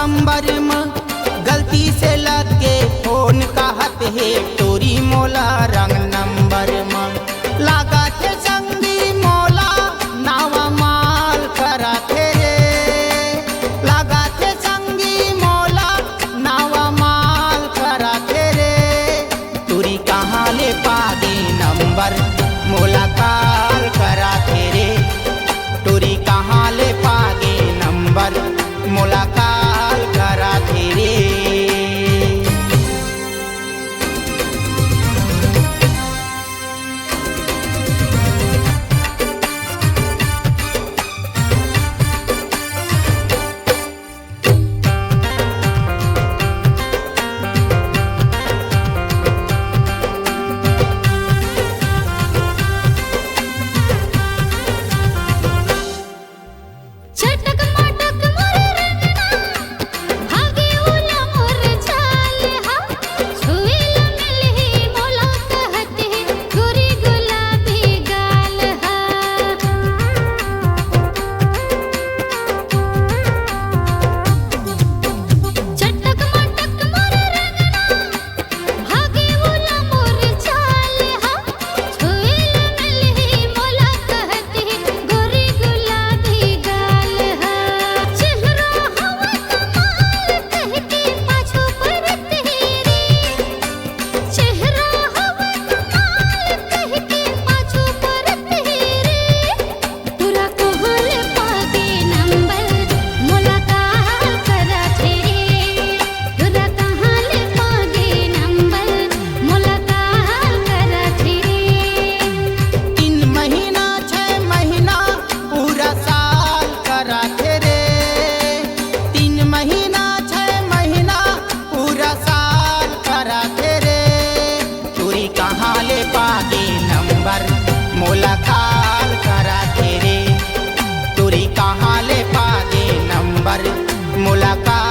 सितंबर में गलती से लग के फोन कहत है तोरी मोला रंग नंबर में लगा थे संगी मोला नावा माल करा थे रे लगा थे संगी मोला नावा माल करा थे रे तोरी कहाँ ले पागे नंबर मोला काल करा थे रे तोरी कहाँ ले पागे नंबर मोला काल करा थे रे। मोला काल करा थे रे तोरी कहाँ ले पागे नंबर मोला काल